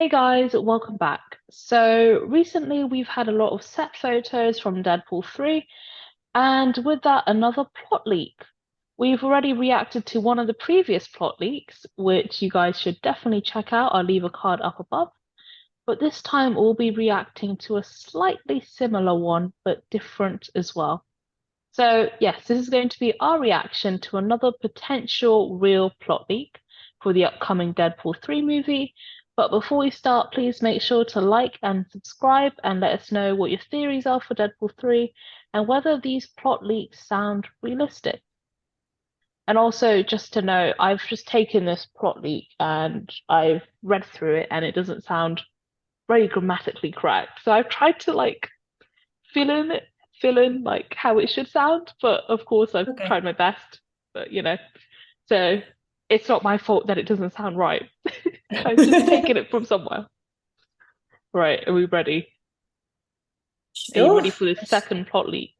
Hey guys, welcome back. So recently we've had a lot of set photos from Deadpool 3, and with that, another plot leak. We've already reacted to one of the previous plot leaks, which you guys should definitely check out. I'll leave a card up above. But this time we'll be reacting to a slightly similar one, but different as well. So, yes, this is going to be our reaction to another potential real plot leak for the upcoming Deadpool 3 movie. But before we start, please make sure to like and subscribe and let us know what your theories are for Deadpool 3 and whether these plot leaks sound realistic. And also, just to know, I've just taken this plot leak and I've read through it and it doesn't sound very grammatically correct. So I've tried to fill in it, fill in like how it should sound, but of course I've Okay. tried my best. But so it's not my fault that it doesn't sound right. I've just taken it from somewhere. Right, are we ready? Are you Sure. ready for this second plot leak?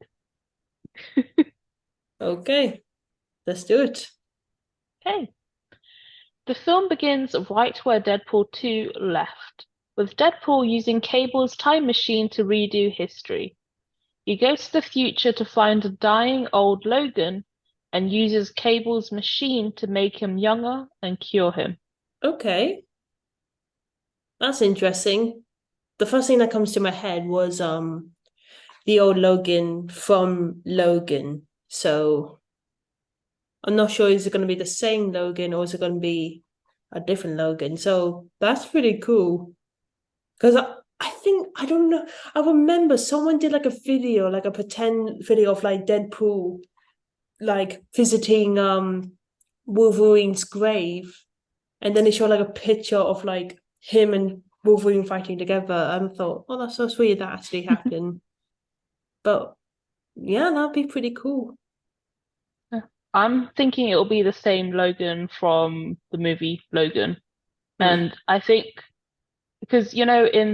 Okay, let's do it. Okay. The film begins right where Deadpool 2 left, with Deadpool using Cable's time machine to redo history. He goes to the future to find a dying old Logan and uses Cable's machine to make him younger and cure him. Okay, that's interesting. The first thing that comes to my head was the old Logan from Logan. So I'm not sure is it going to be the same Logan or is it going to be a different Logan? So that's pretty cool. Because I think I don't know. I remember someone did like a video, like a pretend video of like Deadpool like visiting Wolverine's grave. And then they show like a picture of like him and Wolverine fighting together. And I thought, oh, that's so sweet that actually happened. But yeah, that'd be pretty cool. Yeah. I'm thinking it'll be the same Logan from the movie Logan. Hmm. And I think because in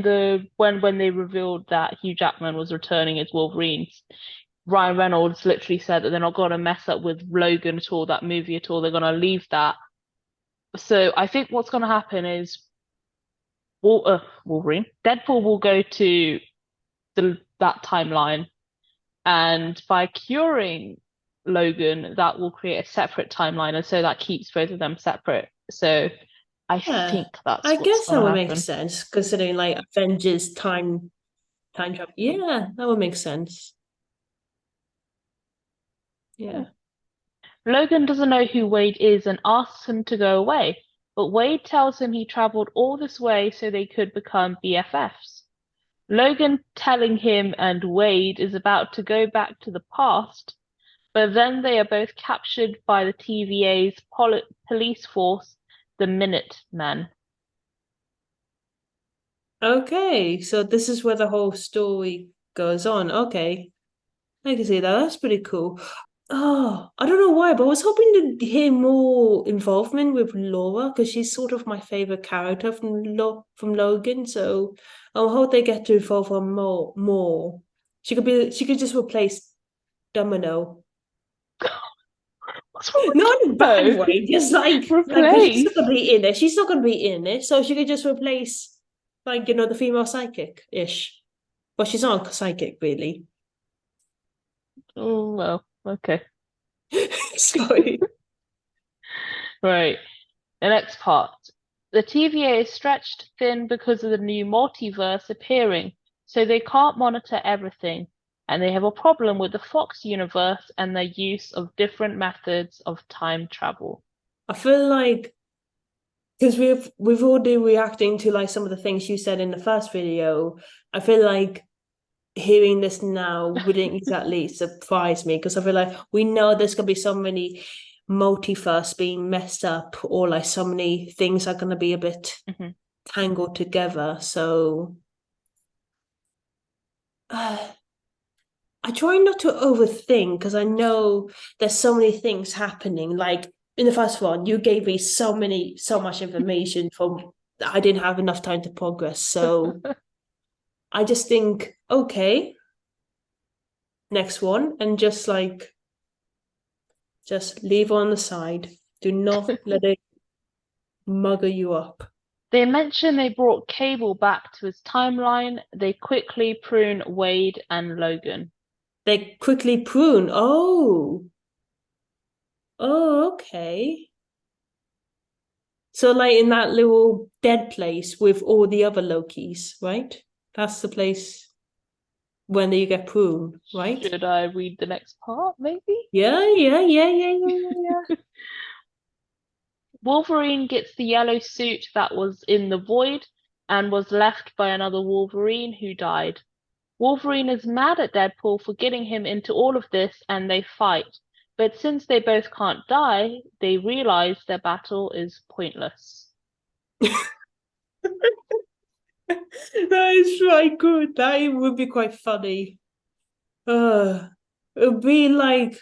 the when they revealed that Hugh Jackman was returning as Wolverine, Ryan Reynolds literally said that they're not going to mess up with Logan at all, that movie at all. They're going to leave that. So I think what's going to happen is Wolverine, Deadpool will go to that timeline, and by curing Logan, that will create a separate timeline, and so that keeps both of them separate. So I Yeah, think that's I what's guess that gonna would make happen. sense considering like Avengers time travel. Yeah, that would make sense. Yeah. Yeah. Logan doesn't know who Wade is and asks him to go away, but Wade tells him he traveled all this way so they could become BFFs. Logan telling him and Wade is about to go back to the past, but then they are both captured by the TVA's police force, the Minutemen. Okay, so this is where the whole story goes on. Okay, I can see that. That's pretty cool. Oh, I don't know why, but I was hoping to hear more involvement with Laura because she's sort of my favorite character from Logan. So I hope they get to involve her more. She could just replace Domino. What's wrong with Not in a bad Domino? way, just like but she's not Replace? gonna be in it. She's not gonna be in it, so she could just replace like the female psychic-ish. Well, she's not a psychic really. Oh, well, okay. Sorry. Right. The next part. The TVA is stretched thin because of the new multiverse appearing, so they can't monitor everything, and they have a problem with the Fox universe and their use of different methods of time travel. I feel like because we've already reacting to like some of the things you said in the first video. I feel like hearing this now wouldn't exactly surprise me because I feel like we know there's gonna be so many multiverse being messed up or like so many things are gonna be a bit Mhm. tangled together. So uh, I try not to overthink because I know there's so many things happening. Like in the first one, you gave me so much information from I didn't have enough time to progress. So I just think, okay, next one, and just leave on the side. Do not let it mugger you up. They mention they brought Cable back to his timeline. They quickly prune Wade and Logan. They quickly prune. Oh, oh, okay. So, like in that little dead place with all the other Lokis, right? That's the place when you get pruned, right? Should I read the next part, maybe? Yeah. Wolverine gets the yellow suit that was in the void and was left by another Wolverine who died. Wolverine is mad at Deadpool for getting him into all of this and they fight. But since they both can't die, they realize their battle is pointless. That is right good. That would be quite funny. It would be like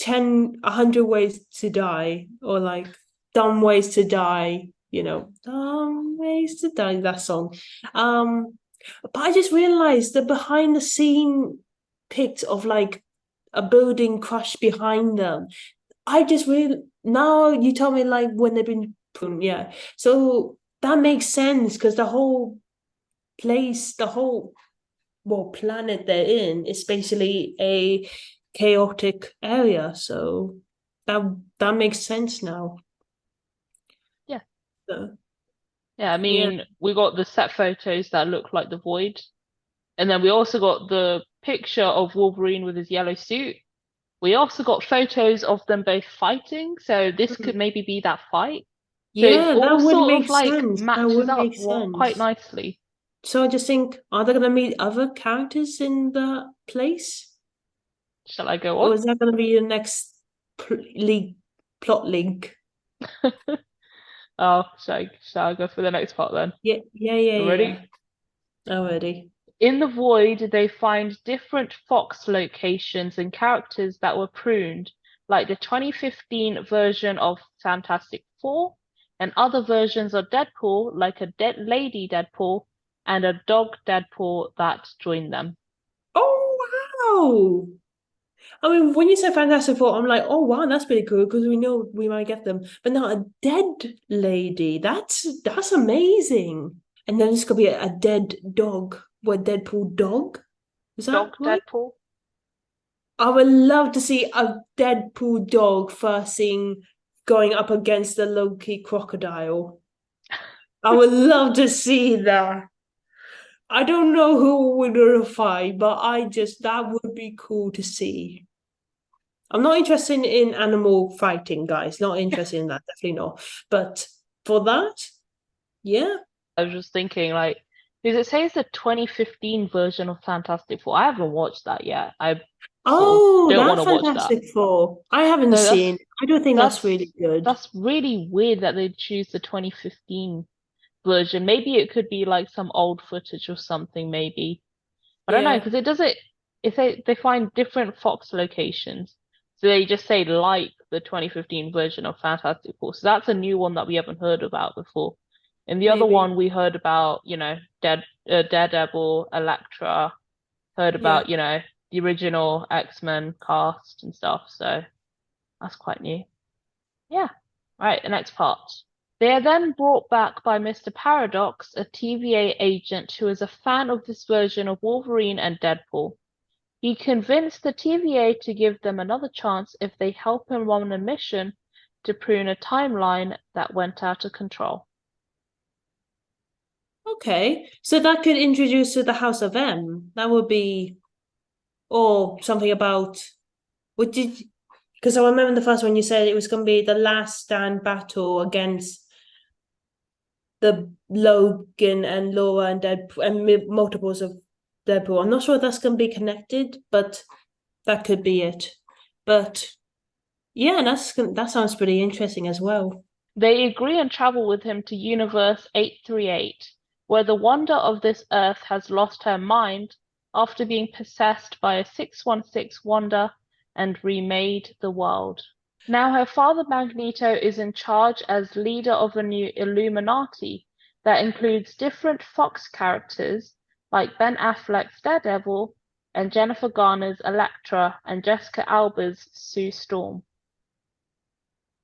100 ways to die, or like dumb ways to die, dumb ways to die, that song. But I just realized the behind the scene pics of like a building crushed behind them. I just really now you tell me like when they've been yeah. So that makes sense because the whole place, the whole planet they're in is basically a chaotic area. So that makes sense now. Yeah. So, Yeah, I yeah. mean, we got the set photos that look like the void. And then we also got the picture of Wolverine with his yellow suit. We also got photos of them both fighting, so this could maybe be that fight. So it Yeah, all that would sort make of like sense. That matches would up make quite sense. nicely. So I just think, are they going to meet other characters in the place? Shall I go on? Or is that going to be the next plot link? Oh, shall I go for the next part then? Yeah. Ready? Already. In the void, they find different Fox locations and characters that were pruned, like the 2015 version of Fantastic Four, and other versions of Deadpool, like a dead lady Deadpool and a dog Deadpool that joined them. Oh, wow. I mean, when you said Fantastic Four, I'm like, oh wow, that's pretty cool because we know we might get them. But now a dead lady, that's amazing. And then it's gonna be a dead dog. What, Deadpool dog? Is that Dog right? Deadpool? I would love to see a Deadpool dog first thing going up against the Loki crocodile. I would love to see that. I don't know who would fight, but that would be cool to see. I'm not interested in animal fighting, guys. Not interested in that. Definitely not. But for that, yeah. I was just thinking, like, because it says the 2015 version of Fantastic Four. I haven't watched that yet. I sort of Oh, don't want that to watch that. Fantastic Four. I haven't So seen. I don't think that's that's really good. that's really weird that they choose the 2015 version. Maybe it could be like some old footage or something, maybe. I don't know, Yeah, because it does it. It say they find different Fox locations, so they just say like the 2015 version of Fantastic Four. So that's a new one that we haven't heard about before. And the other maybe. one we heard about, Daredevil, Elektra, heard Yeah. about, the original X-Men cast and stuff. So that's quite new. Yeah. Right, the next part. They are then brought back by Mr. Paradox, a TVA agent who is a fan of this version of Wolverine and Deadpool. He convinced the TVA to give them another chance if they help him on a mission to prune a timeline that went out of control. Okay. So that could introduce to the House of M. That would be, or something about, what did, because I remember the first one you said it was going to be the last stand battle against the Logan and Laura and Deadpool and multiples of Deadpool. I'm not sure if that's going to be connected, but that could be it. But yeah, that sounds pretty interesting as well. They agree and travel with him to Universe 838, where the Wanda of this Earth has lost her mind after being possessed by a 616 Wanda and remade the world. Now her father Magneto is in charge as leader of a new Illuminati that includes different Fox characters like Ben Affleck's Daredevil and Jennifer Garner's Elektra and Jessica Alba's Sue Storm.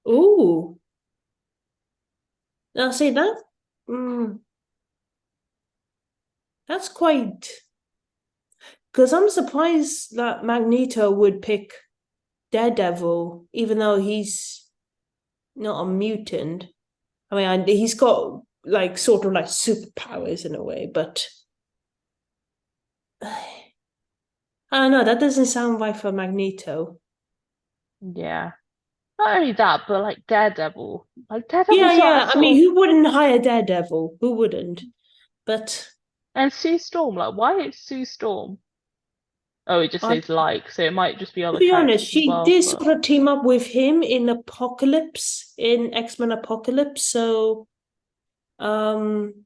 Ooh, now see that That's quite. Because I'm surprised that Magneto would pick Daredevil, even though he's not a mutant. I mean, he's got like sort of like superpowers in a way, but I don't know. That doesn't sound right for Magneto. Yeah. Not only that, but like Daredevil. Like Yeah, Daredevil's not yeah. I sort mean, of who wouldn't hire Daredevil? Who wouldn't? But and Sue Storm, like why is Sue Storm? Oh, it just I, says like, so it might just be to other be honest, characters as she well, did but sort of team up with him in Apocalypse, in X-Men Apocalypse. So, um,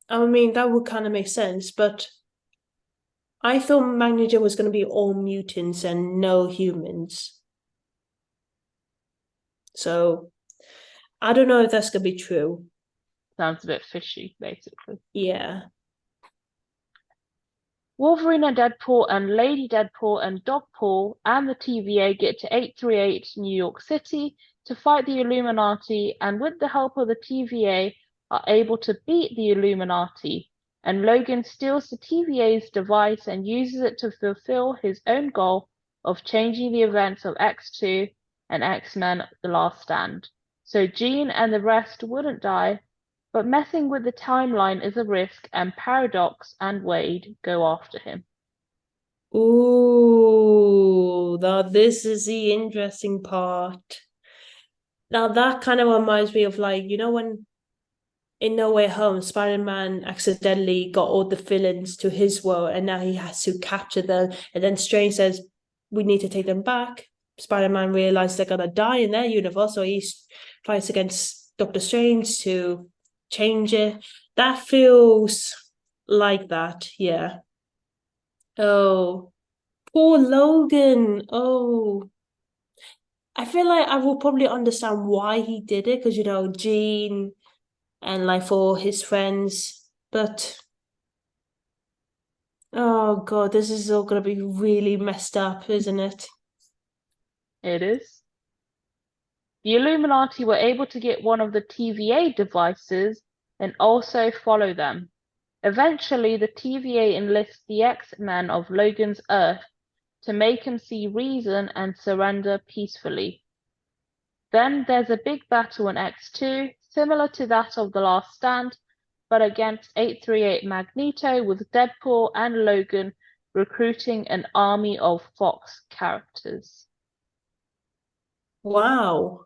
I mean, that would kind of make sense. But I thought Magneto was going to be all mutants and no humans. So I don't know if that's going to be true. sounds a bit fishy, basically. Yeah. Wolverine and Deadpool and Lady Deadpool and Dogpool and the TVA get to 838 New York City to fight the Illuminati, and with the help of the TVA, are able to beat the Illuminati. And Logan steals the TVA's device and uses it to fulfill his own goal of changing the events of X2 and X-Men The Last Stand. So Jean and the rest wouldn't die, but messing with the timeline is a risk, and Paradox and Wade go after him. Ooh, now this is the interesting part. Now that kind of reminds me of like, when in No Way Home, Spider-Man accidentally got all the villains to his world and now he has to capture them. And then Strange says, we need to take them back. Spider-Man realizes they're gonna die in their universe, so he fights against Doctor Strange to change it. That feels like that, yeah. Oh, poor Logan. Oh, I feel like I will probably understand why he did it because Jean and like for his friends, but oh god, this is all gonna be really messed up, isn't it? It is. The Illuminati were able to get one of the TVA devices and also follow them. Eventually, the TVA enlists the X-Men of Logan's Earth to make him see reason and surrender peacefully. Then there's a big battle in X2, similar to that of The Last Stand, but against 838 Magneto with Deadpool and Logan recruiting an army of Fox characters. Wow.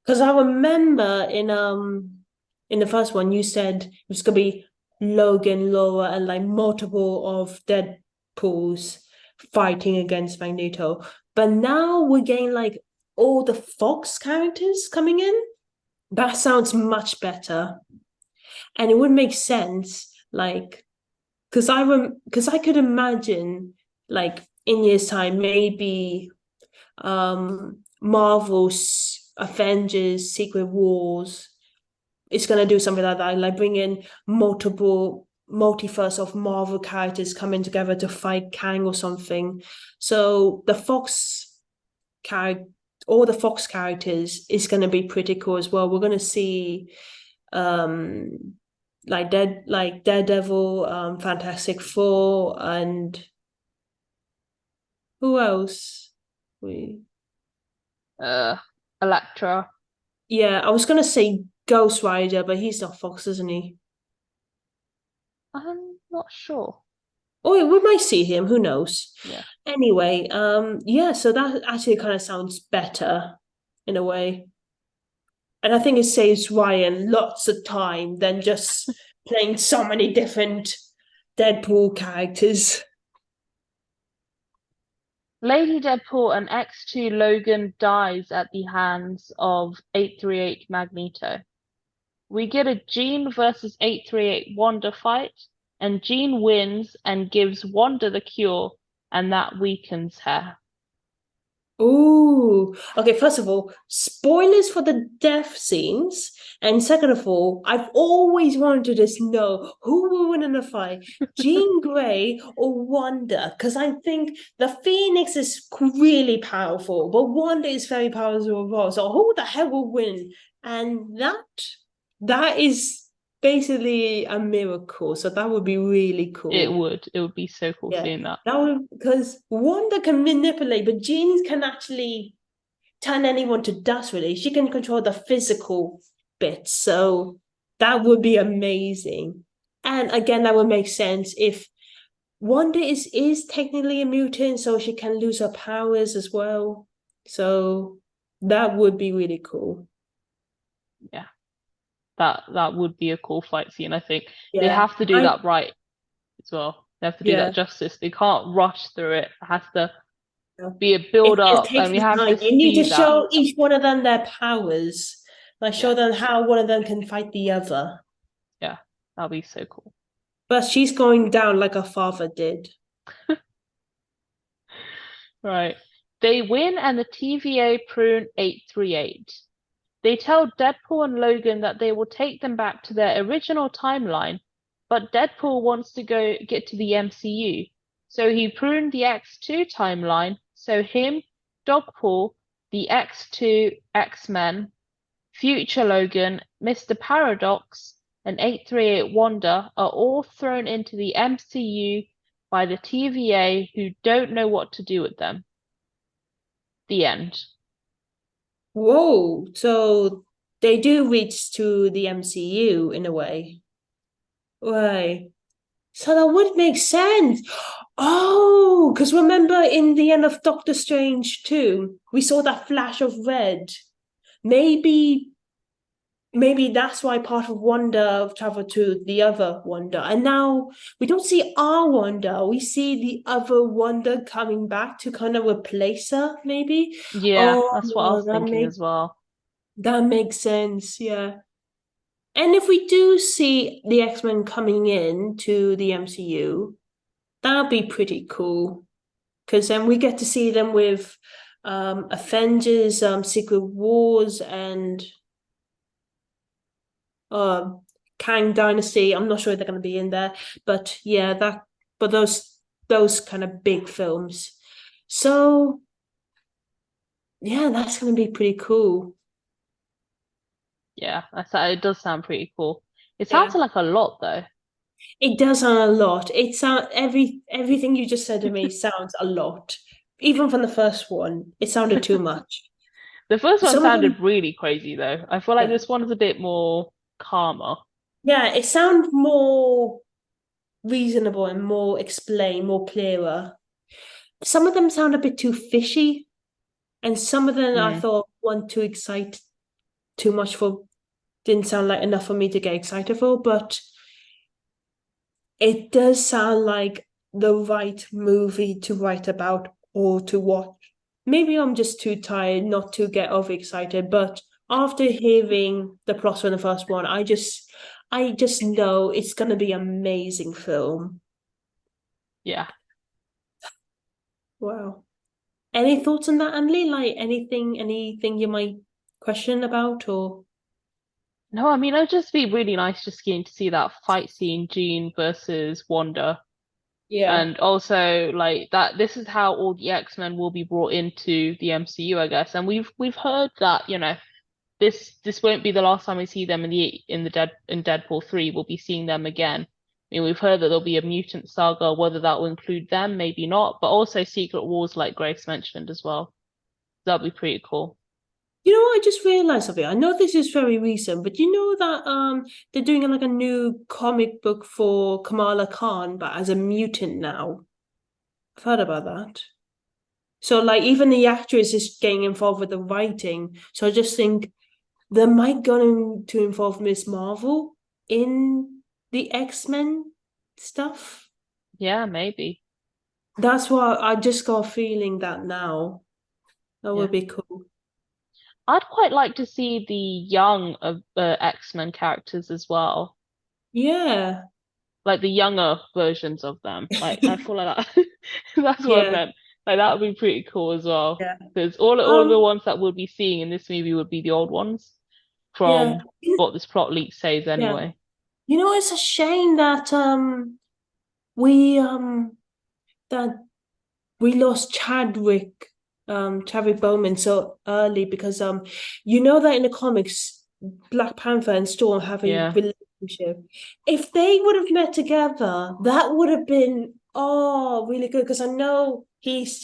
Because I remember in the first one you said it was gonna be Logan, Laura, and like multiple of Deadpools fighting against Magneto. But now we're getting like all the Fox characters coming in. That sounds much better. And it would make sense, like, because I could imagine like in years' time, maybe Marvel's Avengers Secret Wars is gonna do something like that, like bring in multiple multiverse of Marvel characters coming together to fight Kang or something. So the Fox character, all the Fox characters is gonna be pretty cool as well. We're gonna see um like Daredevil, Fantastic Four, and who else? We Uh, Elektra. Yeah, I was gonna say Ghost Rider, but he's not Fox, isn't he? I'm not sure. Oh, we might see him. Who knows? Yeah. Anyway, yeah. So that actually kind of sounds better in a way, and I think it saves Ryan lots of time than just playing so many different Deadpool characters. Lady Deadpool and X2 Logan dies at the hands of 838 Magneto. We get a Jean versus 838 Wanda fight, and Jean wins and gives Wanda the cure, and that weakens her. Ooh, okay. First of all, spoilers for the death scenes, and second of all, I've always wanted to just know who will win in a fight, Jean Grey or Wanda, because I think the Phoenix is really powerful, but Wanda is very powerful as well. So who the hell will win? And that that is basically a miracle. So that would be really It cool. would. It would be so cool Yeah, seeing that. that would, because Wanda can manipulate, but Jean can actually turn anyone to dust, really. She can control the physical bits. So that would be amazing. And again, that would make sense if Wanda is technically a mutant, so she can lose her powers as well. So that would be really cool. Yeah. That would be a cool fight scene, I think. They Yeah. have to do I that right as well. They have to do that yeah. justice. They can't rush through it. It has to Yeah. be a build It up, and takes we its have to time. You need to see that. show each one of them their powers. Like Yeah, show them how one of them can fight the other. yeah, that'll be so cool. But she's going down like her father did. Right. They win and the TVA prune 838. They tell Deadpool and Logan that they will take them back to their original timeline, but Deadpool wants to go get to the MCU. So he pruned the X2 timeline, so him, Dogpool, the X2 X-Men, Future Logan, Mr. Paradox, and 838 Wanda are all thrown into the MCU by the TVA who don't know what to do with them. The end. Whoa. So they do reach to the MCU in a way. Right. So that would make sense. Oh, because remember in the end of Doctor Strange 2, we saw that flash of red. Maybe maybe that's why part of Wanda traveled to the other Wanda. And now we don't see our Wanda. We see the other Wanda coming back to kind of replace her, maybe. Yeah, Oh, that's what I was thinking as well. that makes sense, yeah. And if we do see the X-Men coming in to the MCU, that'd be pretty cool. Because then we get to see them with Avengers, Secret Wars, and uh, Kang Dynasty. I'm not sure they're going to be in there, but yeah, but those kind of big films. So yeah, that's going to be pretty cool. Yeah, it does sound pretty cool. It sounds Yeah, like a lot though. it does sound a lot. It sound everything you just said to me sounds a lot. Even from the first one, it sounded too much. The first one Some of sounded them, really crazy though. I feel like yeah, this one is a bit more calmer. yeah, it sounds more reasonable and more explained, more clearer. Some of them sound a bit too fishy, and some of them I Mm, thought weren't too excited, too much for, didn't sound like enough for me to get excited for, but it does sound like the right movie to write about or to watch. Maybe I'm just too tired not to get overexcited, but after hearing the plot from the first one, I just know it's gonna be an amazing film. yeah. Wow. Any thoughts on that, Emily? Like anything you might question about or No, I mean it'd just be really nice just getting to see that fight scene, Jean versus Wanda. yeah. And also like that this is how all the X-Men will be brought into the MCU, I guess. And we've heard that, this won't be the last time we see them in Deadpool 3. We'll be seeing them again. I mean, we've heard that there'll be a mutant saga, whether that will include them, maybe not, but also Secret Wars, like Grace mentioned as well. That'll be pretty cool. You know what? I just realized something. I know this is very recent, but you know that they're doing like a new comic book for Kamala Khan, but as a mutant now. I've heard about that. So like even the actress is getting involved with the writing. So I just think they might going to involve Miss Marvel in the X-Men stuff. Yeah, maybe. That's why I just got a feeling that now. That Yeah. would be cool. I'd quite like to see the young X-Men characters as well, Yeah. like the younger versions of them. Like I feel like that, that's what I Yeah. meant. Like that would be pretty cool as well, Yeah. because all of the Um, ones that we'll be seeing in this movie would be the old ones yeah. from what this plot leak says Yeah. anyway. You know, it's a shame that we that we lost Chadwick Bowman so early because you know that in the comics Black Panther and Storm have a Yeah. relationship. If they would have met together, that would have been really good because I know he's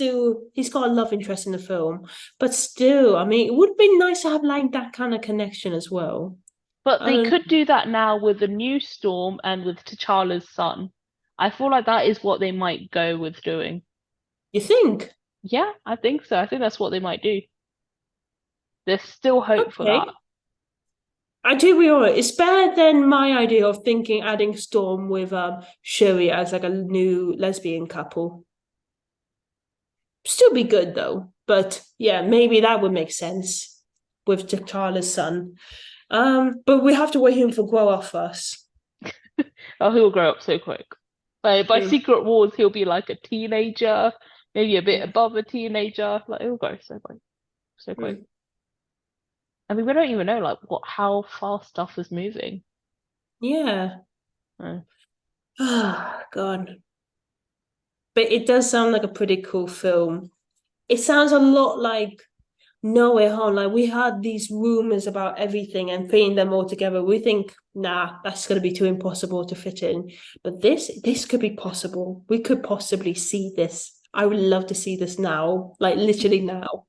got a love interest in the film, but still, I mean, it would have been nice to have like that kind of connection as well. But I they don't. could do that now with the new Storm and with T'Challa's son. I feel like that is what they might go with doing. You think? Yeah, I think so. I think that's what they might do. There's still hope for that. Okay. I do agree on it. It's better than my idea of thinking adding Storm with Shuri as like a new lesbian couple. Still be good though. But yeah, maybe that would make sense with T'Challa's son. But we have to wait him for grow up first. Oh, he'll grow up so quick. By Yeah. Secret Wars, he'll be like a teenager, maybe a bit Yeah. above a teenager. Like he'll go so quick, so quick. Mm. I mean, we don't even know like how fast stuff is moving. Yeah. Uh, Ah, God. But it does sound like a pretty cool film. It sounds a lot like No Way Home. Like we had these rumors about everything and putting them all together. We think, nah, that's gonna be too impossible to fit in. But this could be possible. We could possibly see this. I would love to see this now, like literally now.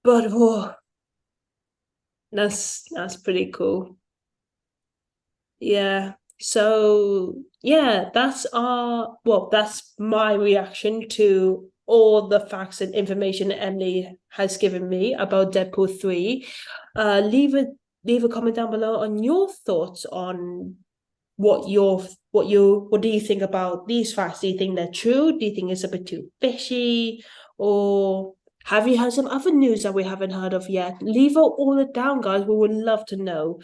But that's pretty cool. Yeah. So yeah, that's my reaction to all the facts and information Emily has given me about Deadpool 3. Leave a comment down below on your thoughts on what do you think about these facts? Do you think they're true? Do you think it's a bit too fishy? Or have you heard some other news that we haven't heard of yet? Leave all it down, guys. We would love to know.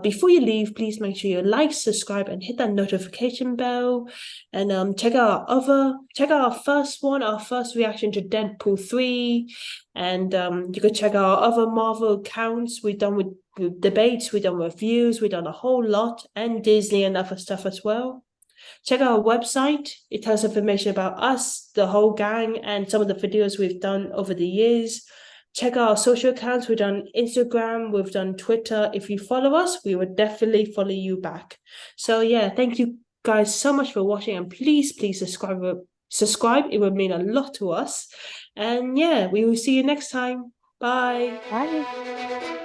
Before you leave, please make sure you like, subscribe, and hit that notification bell. And check out our first one, our first reaction to Deadpool 3. And you could check out our other Marvel accounts. We've done with debates, we've done reviews, we've done a whole lot, and Disney and other stuff as well. Check out our website. It has information about us, the whole gang, and some of the videos we've done over the years. Check out our social accounts. We've done Instagram, we've done Twitter. If you follow us, we would definitely follow you back. So yeah, thank you guys so much for watching, and please subscribe. Subscribe, it would mean a lot to us. And yeah, we will see you next time. Bye. Bye.